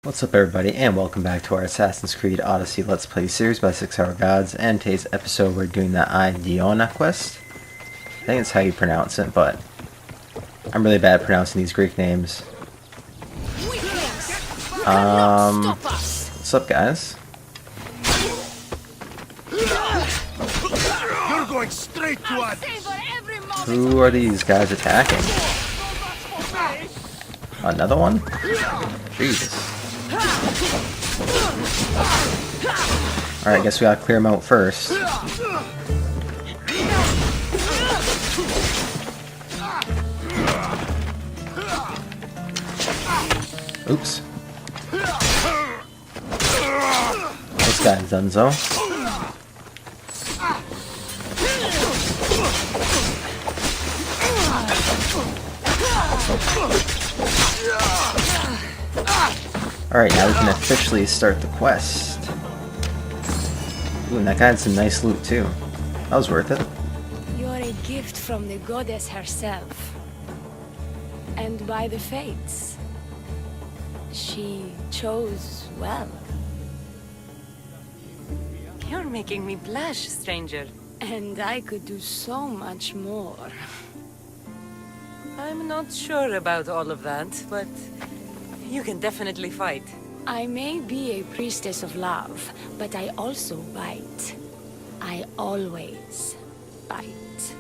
What's up everybody, and welcome back to our Assassin's Creed Odyssey Let's Play series by 6 Hour Gods, and today's episode we're doing the Diona quest. I think that's how you pronounce it, but I'm really bad at pronouncing these Greek names. What's up guys? You're going straight to us. Who are these guys attacking? Another one? Jesus. Alright, I guess we gotta clear them out first. Oops. This guy's donezo. Alright, now we can officially start the quest. Ooh, and that guy had some nice loot too. That was worth it. You're a gift from the goddess herself. And by the fates, she chose well. You're making me blush, stranger. And I could do so much more. I'm not sure about all of that, but you can definitely fight. I may be a priestess of love, but I also bite. I always bite.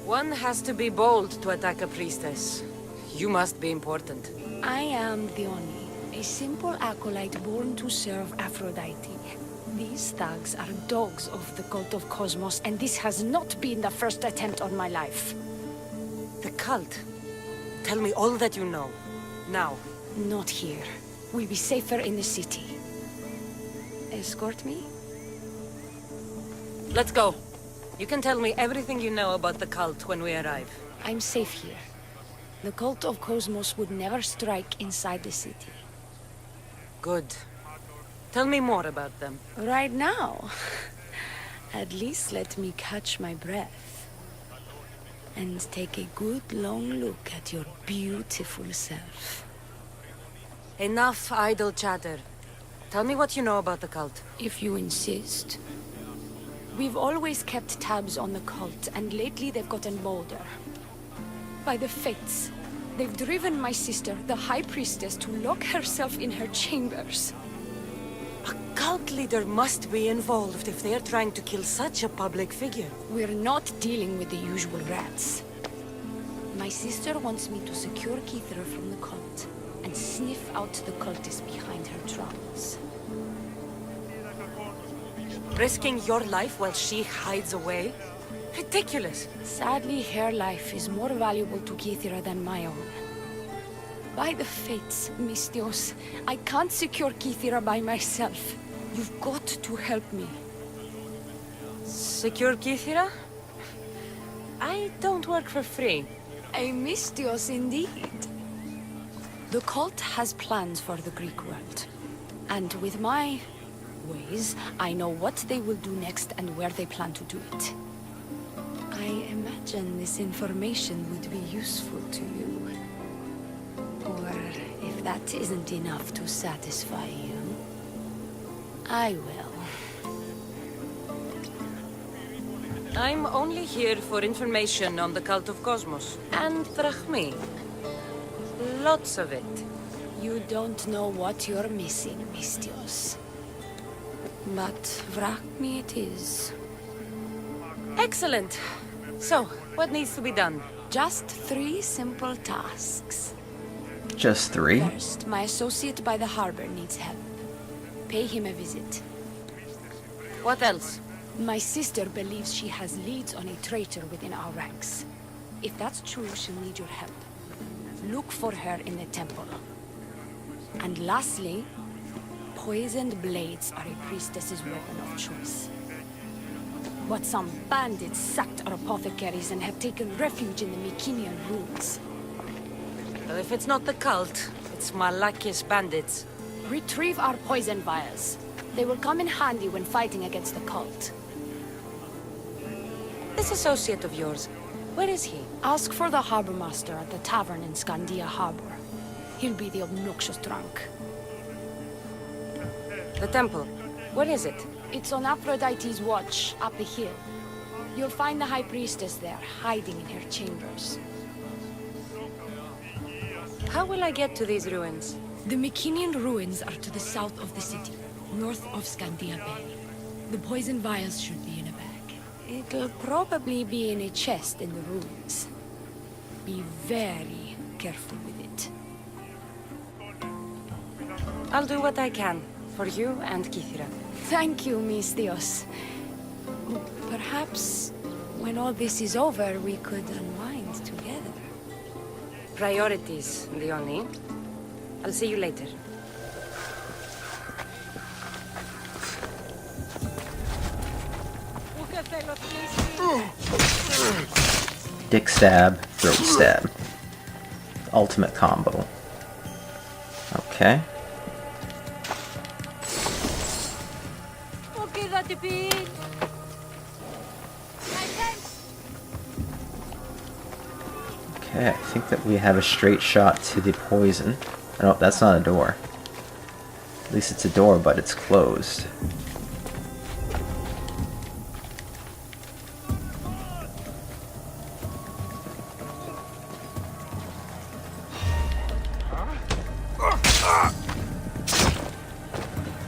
One has to be bold to attack a priestess. You must be important. I am Diona, a simple acolyte born to serve Aphrodite. These thugs are dogs of the Cult of Kosmos, and this has not been the first attempt on my life. The cult. Tell me all that you know. Now. Not here. We'll be safer in the city. Escort me? Let's go. You can tell me everything you know about the cult when we arrive. I'm safe here. The Cult of Kosmos would never strike inside the city. Good. Tell me more about them. Right now? At least let me catch my breath. And take a good long look at your beautiful self. Enough idle chatter. Tell me what you know about the cult. If you insist. We've always kept tabs on the cult, and lately they've gotten bolder. By the fates, they've driven my sister, the High Priestess, to lock herself in her chambers. A cult leader must be involved if they're trying to kill such a public figure. We're not dealing with the usual rats. My sister wants me to secure Kythera from the cult, and sniff out the cultists behind her trance. Risking your life while she hides away? Ridiculous. Sadly, her life is more valuable to Kythera than my own. By the fates, Mistios, I can't secure Kythera by myself. You've got to help me. Secure Kythera? I don't work for free. A Mistios indeed. The cult has plans for the Greek world. And with my ways, I know what they will do next and where they plan to do it. I imagine this information would be useful to you. Or if that isn't enough to satisfy you, I will. I'm only here for information on the Cult of Kosmos. And drachmi. Lots of it. You don't know what you're missing, Mistios. But drachmi it is. Excellent. So, what needs to be done? Just 3 simple tasks. Just 3? First, my associate by the harbor needs help. Pay him a visit. What else? My sister believes she has leads on a traitor within our ranks. If that's true, she'll need your help. Look for her in the temple. And lastly, poisoned blades are a priestess's weapon of choice. But some bandits sacked our apothecaries and have taken refuge in the Mycenaean ruins. Well, if it's not the cult, it's Malakis bandits. Retrieve our poison vials. They will come in handy when fighting against the cult. This associate of yours, where is he? Ask for the harbor master at the tavern in Scandia Harbor. He'll be the obnoxious drunk. The temple. Where is it? It's on Aphrodite's watch, up the hill. You'll find the High Priestess there, hiding in her chambers. How will I get to these ruins? The Mycenian ruins are to the south of the city, north of Scandia Bay. The poison vials should be in a bag. It'll probably be in a chest in the ruins. Be very careful with it. I'll do what I can, for you and Kythera. Thank you, Mistios. Perhaps, when all this is over, we could unwind together. Priorities, Dioni. I'll see you later. Dick stab, throat stab. Ultimate combo. Okay. Okay, I think that we have a straight shot to the poison. Oh, that's not a door. At least it's a door, but it's closed.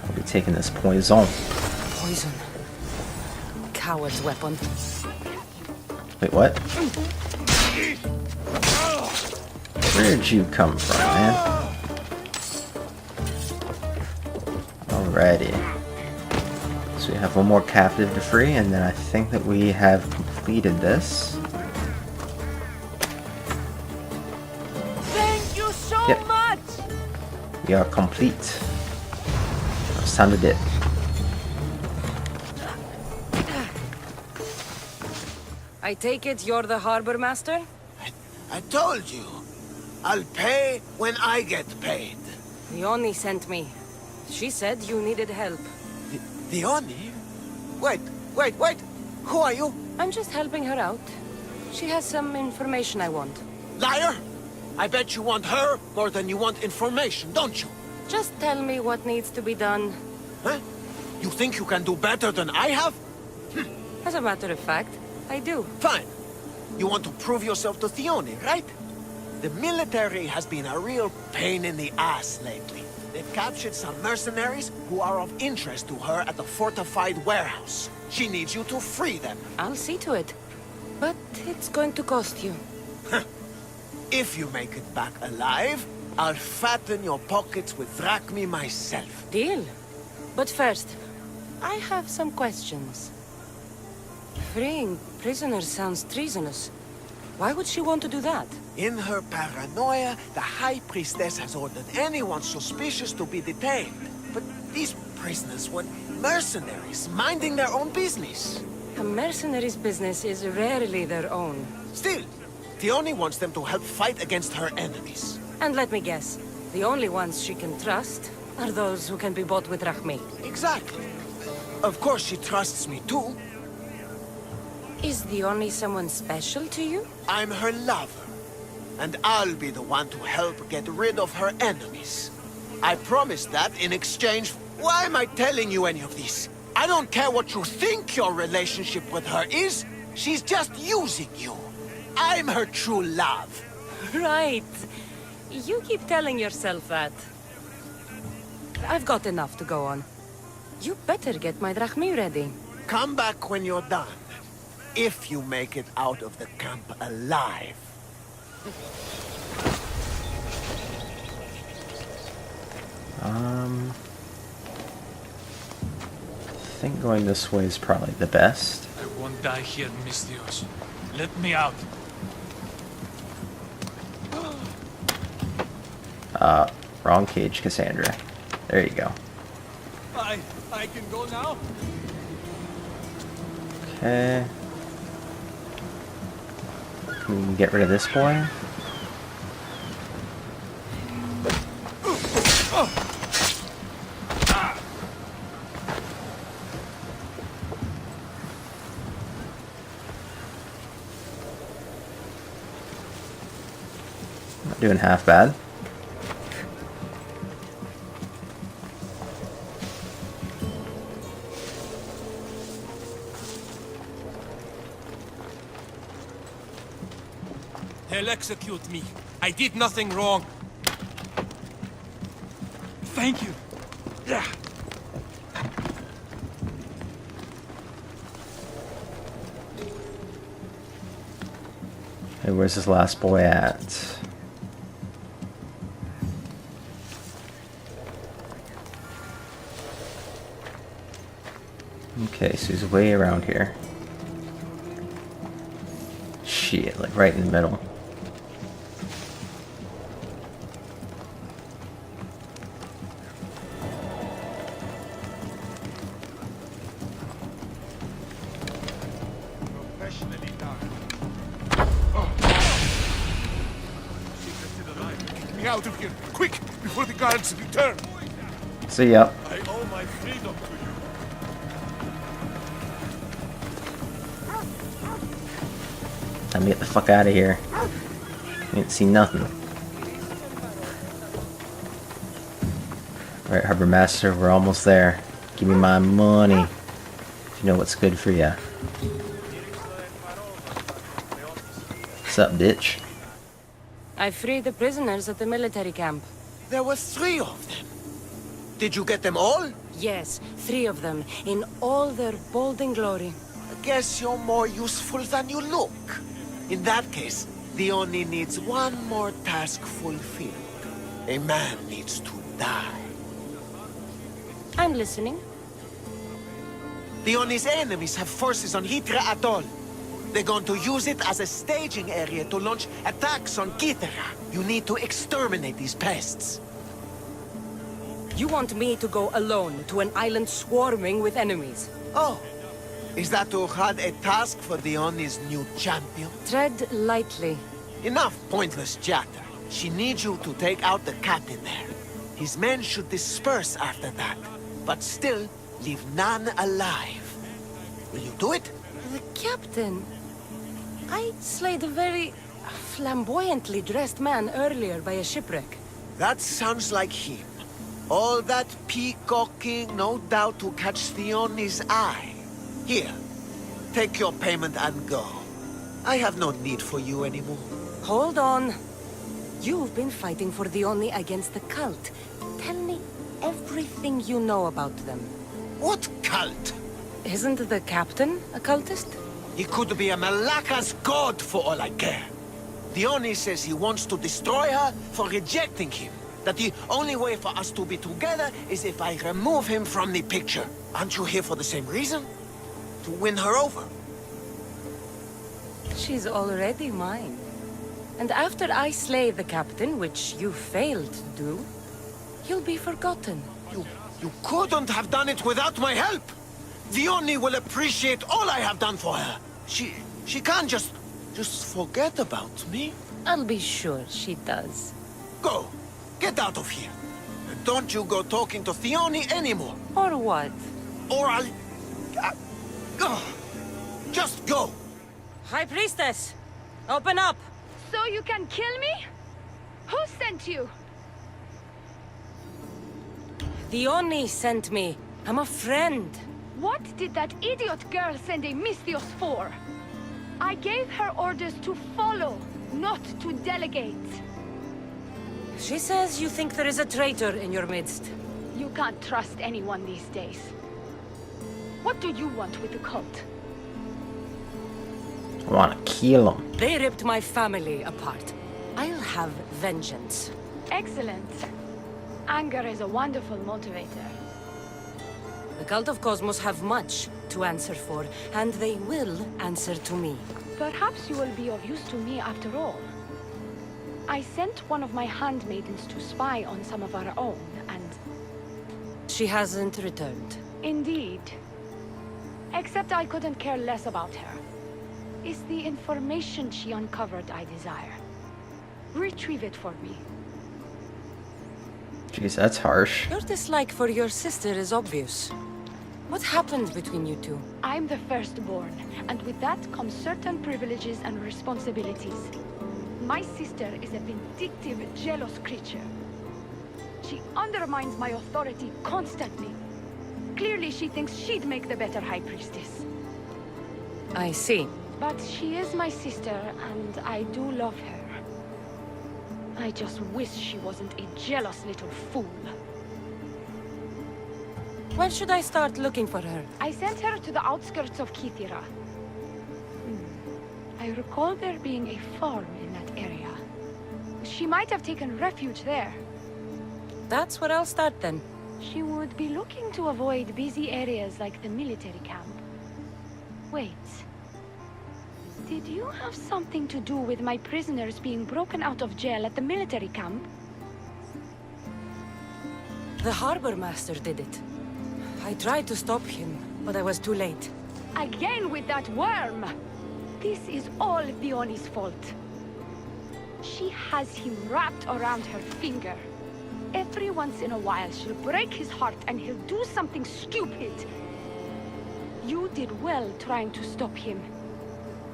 We'll be taking this poison. Poison. Coward's weapon. Wait, what? Where'd you come from, man? Alrighty. So we have one more captive to free, and then I think that we have completed this. Thank you so much! We are complete. It's time to dip. I take it you're the harbor master? I told you. I'll pay when I get paid. Dioni sent me. She said you needed help. Dioni? Wait. Who are you? I'm just helping her out. She has some information I want. Liar! I bet you want her more than you want information, don't you? Just tell me what needs to be done. Huh? You think you can do better than I have? As a matter of fact, I do. Fine. You want to prove yourself to Dioni, right? The military has been a real pain in the ass lately. They've captured some mercenaries who are of interest to her at the fortified warehouse. She needs you to free them. I'll see to it. But it's going to cost you. If you make it back alive, I'll fatten your pockets with drachmi myself. Deal. But first, I have some questions. Freeing prisoners sounds treasonous. Why would she want to do that? In her paranoia, the High Priestess has ordered anyone suspicious to be detained. But these prisoners were mercenaries, minding their own business. A mercenary's business is rarely their own. Still, Dioni wants them to help fight against her enemies. And let me guess, the only ones she can trust are those who can be bought with drachmi. Exactly. Of course she trusts me too. Is Dioni someone special to you? I'm her lover. And I'll be the one to help get rid of her enemies. I promise that in exchange. Why am I telling you any of this? I don't care what you think your relationship with her is. She's just using you. I'm her true love. Right. You keep telling yourself that. I've got enough to go on. You better get my drachmi ready. Come back when you're done. If you make it out of the camp alive. I think going this way is probably the best. I won't die here, Mistios. Let me out. Wrong cage, Kassandra. There you go. I can go now? Okay. Can we get rid of this boy? Not doing half bad. They'll execute me. I did nothing wrong. Thank you. Yeah. Hey, where's this last boy at? Okay, so he's way around here. Shit, like right in the middle. Professionally done. Get me out of here, quick, before the guards return. See ya. I owe my freedom to you. Time to get the fuck out of here. Ain't seen nothing. Alright, Harbor Master, we're almost there. Give me my money. If you know what's good for ya. What's up, bitch? I freed the prisoners at the military camp. There were 3 of them. Did you get them all? Yes, 3 of them, in all their bolden glory. I guess you're more useful than you look. In that case, the Oni needs one more task fulfilled. A man needs to die. I'm listening. The Oni's enemies have forces on Kythera Atoll. They're going to use it as a staging area to launch attacks on Kythera. You need to exterminate these pests. You want me to go alone to an island swarming with enemies? Oh, is that too hard a task for the Oni's new champion? Tread lightly. Enough pointless chatter. She needs you to take out the captain there. His men should disperse after that, but still leave none alive. Will you do it? The captain? I slayed a very flamboyantly dressed man earlier by a shipwreck. That sounds like him. All that peacocking, no doubt to catch the Oni's eye. Here, take your payment and go. I have no need for you anymore. Hold on. You've been fighting for the Oni against the cult. Tell me everything you know about them. What cult? Isn't the captain a cultist? He could be a Malaka's god for all I care. The Oni says he wants to destroy her for rejecting him. That the only way for us to be together is if I remove him from the picture. Aren't you here for the same reason? To win her over? She's already mine. And after I slay the captain, which you failed to do, you'll be forgotten. You couldn't have done it without my help! The Oni will appreciate all I have done for her. She can't just forget about me. I'll be sure she does. Go! Get out of here! And don't you go talking to Theoni anymore! Or what? Or I'll... just go! High Priestess! Open up! So you can kill me? Who sent you? The Oni sent me. I'm a friend. What did that idiot girl send a Misthios for? I gave her orders to follow, not to delegate. She says you think there is a traitor in your midst. You can't trust anyone these days. What do you want with the cult? I want to kill him. They ripped my family apart. I'll have vengeance. Excellent. Anger is a wonderful motivator. The Cult of Kosmos have much to answer for, and they will answer to me. Perhaps you will be of use to me after all. I sent one of my handmaidens to spy on some of our own, and... She hasn't returned. Indeed. Except I couldn't care less about her. It's the information she uncovered I desire. Retrieve it for me. Jeez, that's harsh. Your dislike for your sister is obvious. What happened between you two? I'm the firstborn, and with that comes certain privileges and responsibilities. My sister is a vindictive, jealous creature. She undermines my authority constantly. Clearly she thinks she'd make the better High Priestess. I see. But she is my sister, and I do love her. I just wish she wasn't a jealous little fool. Where should I start looking for her? I sent her to the outskirts of Kythera. I recall there being a farm in that area. She might have taken refuge there. That's where I'll start then. She would be looking to avoid busy areas like the military camp. Wait. Did you have something to do with my prisoners being broken out of jail at the military camp? The harbor master did it. I tried to stop him, but I was too late. Again with that worm! This is all Dioni's fault. She has him wrapped around her finger. Every once in a while, she'll break his heart and he'll do something stupid. You did well trying to stop him.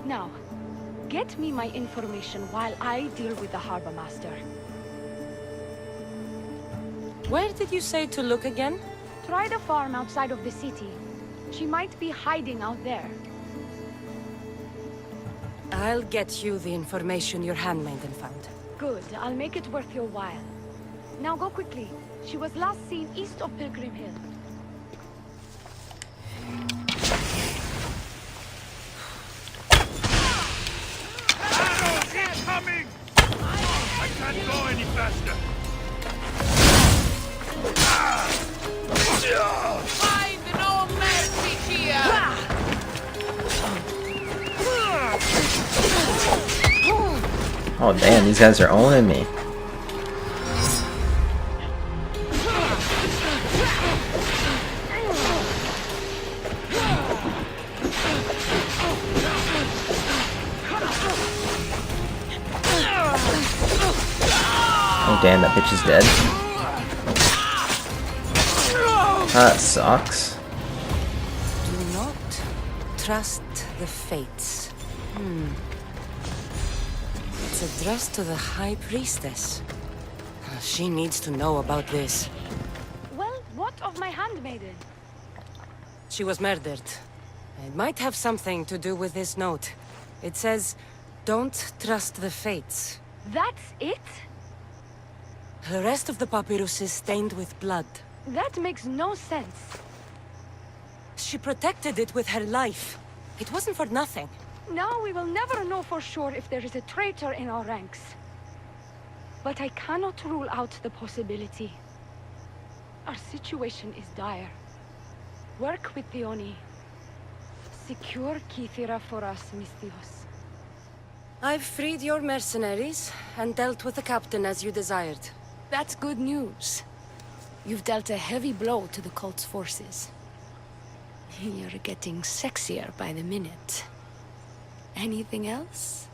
Now, get me my information while I deal with the harbor master. Where did you say to look again? Try the farm outside of the city. She might be hiding out there. I'll get you the information your handmaiden found. Good, I'll make it worth your while. Now go quickly. She was last seen east of Pilgrim Hill. Arrows incoming! I can't go any faster. Find no mercy here! Oh damn, these guys are owning me. Oh damn, that bitch is dead. That sucks. Do not trust the fates. It's addressed to the High Priestess. She needs to know about this. Well, what of my handmaiden? She was murdered. It might have something to do with this note. It says, "Don't trust the fates." That's it? The rest of the papyrus is stained with blood. That makes no sense. She protected it with her life. It wasn't for nothing. Now we will never know for sure if there is a traitor in our ranks. But I cannot rule out the possibility. Our situation is dire. Work with Dioni. Secure Kythera for us, Misthios. I've freed your mercenaries and dealt with the captain as you desired. That's good news. You've dealt a heavy blow to the cult's forces. You're getting sexier by the minute. Anything else?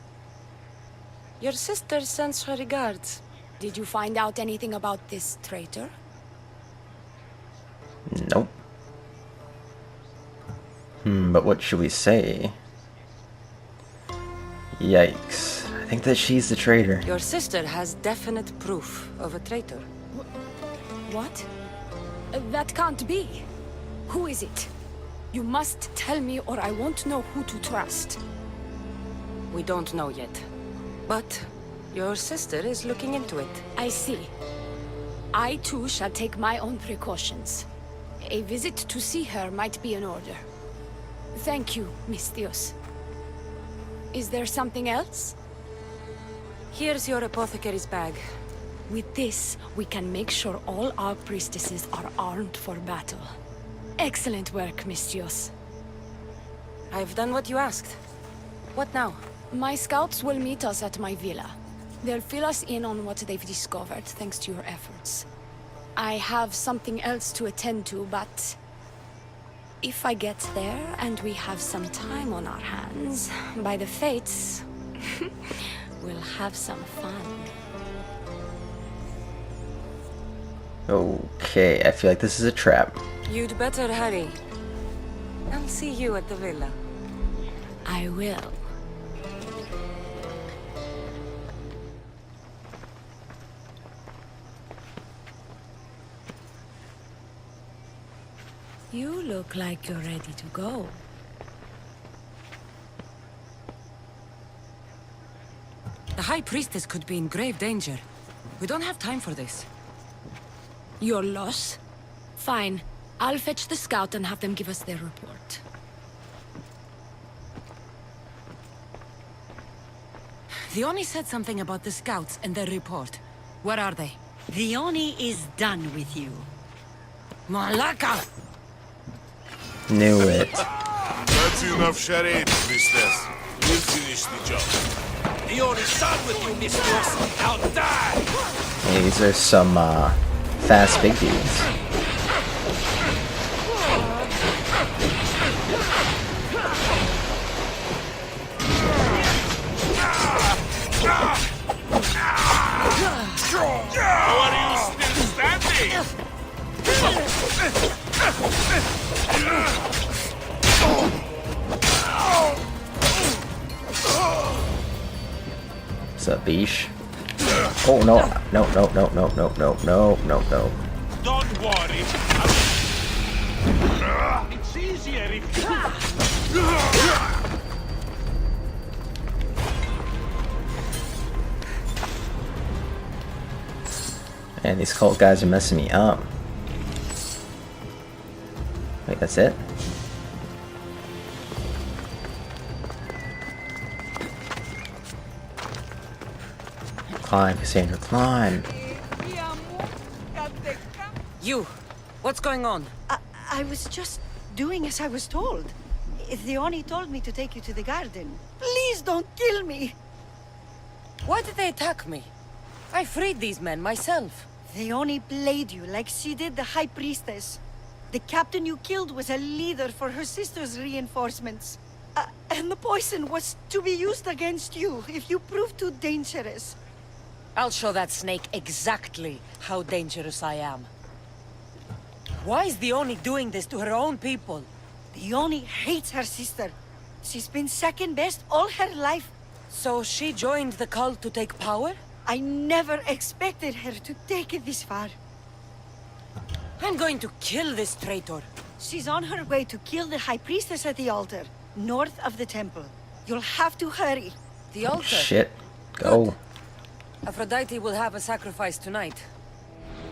Your sister sends her regards. Did you find out anything about this traitor? Nope. But what should we say? Yikes. I think that she's the traitor. Your sister has definite proof of a traitor. What? That can't be. Who is it? You must tell me or I won't know who to trust. We don't know yet. But your sister is looking into it. I see. I too shall take my own precautions. A visit to see her might be in order. Thank you, Misthios. Is there something else? Here's your apothecary's bag. With this, we can make sure all our priestesses are armed for battle. Excellent work, Misthios. I've done what you asked. What now? My scouts will meet us at my villa. They'll fill us in on what they've discovered, thanks to your efforts. I have something else to attend to, but... if I get there and we have some time on our hands, by the fates, we'll have some fun. Okay, I feel like this is a trap. You'd better hurry. I'll see you at the villa. I will. You look like you're ready to go. The High Priestess could be in grave danger. We don't have time for this. Your loss? Fine. I'll fetch the scout and have them give us their report. Dioni said something about the scouts and their report. Where are they? Dioni is done with you. Malaka! Knew it. That's enough charade, priestess. We'll finish the job. Dioni's done with you, mistress. Now die! Hey, these are some fast big dudes. How are you still standing? What's up, Beesh? Oh no, no, no, no, no, no, no, no, no, no. Don't worry. It's easier if you... And these cult guys are messing me up. Wait, that's it? Climb, Kassandra, climb. You! What's going on? I was just doing as I was told. Dioni told me to take you to the garden. Please don't kill me! Why did they attack me? I freed these men myself. Dioni played you like she did the High Priestess. The captain you killed was a leader for her sister's reinforcements. And the poison was to be used against you if you proved too dangerous. I'll show that snake exactly how dangerous I am. Why is Dioni doing this to her own people? Dioni hates her sister. She's been second best all her life. So she joined the cult to take power? I never expected her to take it this far. I'm going to kill this traitor. She's on her way to kill the High Priestess at the altar, north of the temple. You'll have to hurry. The altar? Shit. Go. Aphrodite will have a sacrifice tonight.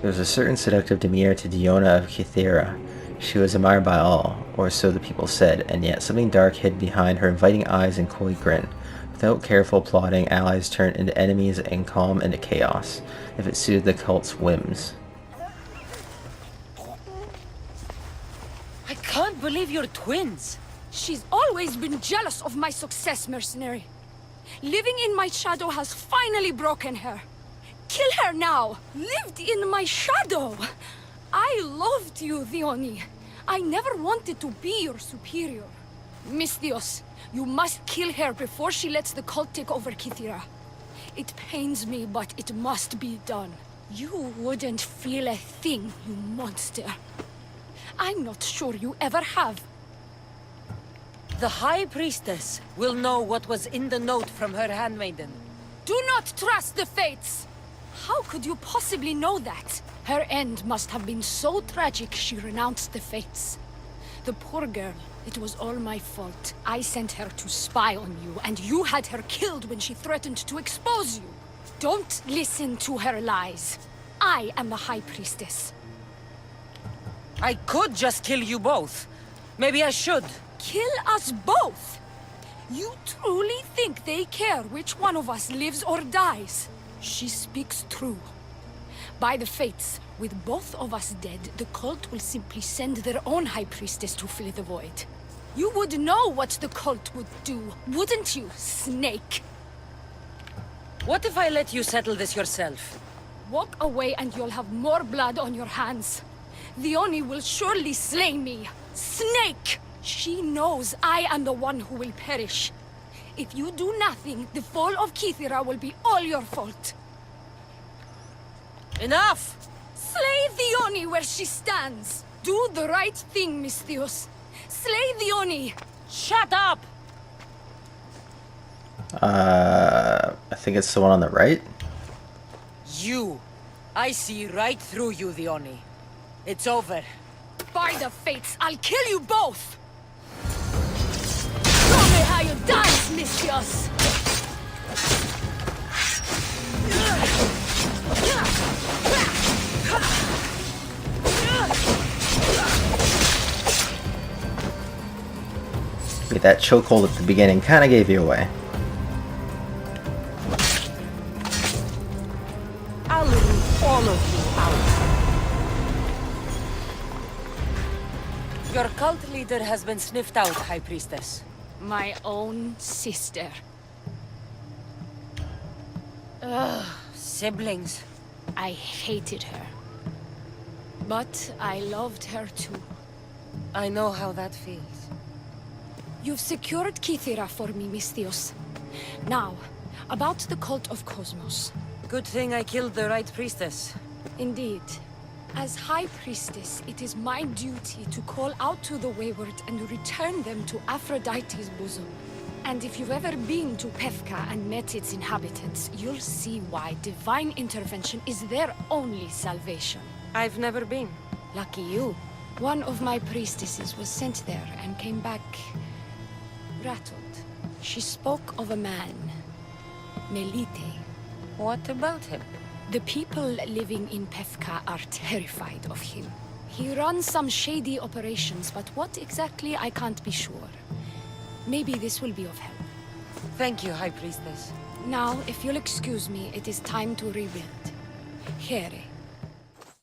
There was a certain seductive demeanor to Diona of Kythera. She was admired by all, or so the people said, and yet something dark hid behind her inviting eyes and coy grin. Without careful plotting, allies turned into enemies and calm into chaos, if it suited the cult's whims. I can't believe you're twins. She's always been jealous of my success, mercenary. Living in my shadow has finally broken her. Kill her now! Lived in my shadow! I loved you, Dioni. I never wanted to be your superior. Misthios, you must kill her before she lets the cult take over Kythera. It pains me, but it must be done. You wouldn't feel a thing, you monster. I'm not sure you ever have. The High Priestess will know what was in the note from her handmaiden. Do not trust the fates! How could you possibly know that? Her end must have been so tragic she renounced the fates. The poor girl, it was all my fault. I sent her to spy on you, and you had her killed when she threatened to expose you. Don't listen to her lies. I am the High Priestess. I could just kill you both. Maybe I should. Kill us both? You truly think they care which one of us lives or dies? She speaks true. By the fates, with both of us dead, the cult will simply send their own High Priestess to fill the void. You would know what the cult would do, wouldn't you, snake? What if I let you settle this yourself? Walk away and you'll have more blood on your hands. Dioni will surely slay me. Snake! She knows I am the one who will perish. If you do nothing, the fall of Kythera will be all your fault. Enough! Slay Dioni where she stands. Do the right thing, Misthios. Slay Dioni. Shut up! I think it's the one on the right. You. I see right through you, Dioni. It's over. By the fates, I'll kill you both! Show me how you dance, Misthios! Wait, that chokehold at the beginning kind of gave you away. I'll root all of you out. Your cult leader has been sniffed out, High Priestess. My own sister. Ugh, siblings. I hated her. But I loved her too. I know how that feels. You've secured Kythera for me, Misthios. Now, about the Cult of Kosmos. Good thing I killed the right priestess. Indeed. As High Priestess, it is my duty to call out to the wayward and return them to Aphrodite's bosom. And if you've ever been to Pefka and met its inhabitants, you'll see why divine intervention is their only salvation. I've never been. Lucky you. One of my priestesses was sent there and came back rattled. She spoke of a man, Melite. What about him? The people living in Pefka are terrified of him. He runs some shady operations, but what exactly I can't be sure. Maybe this will be of help. Thank you, High Priestess. Now, if you'll excuse me, it is time to rebuild. Here.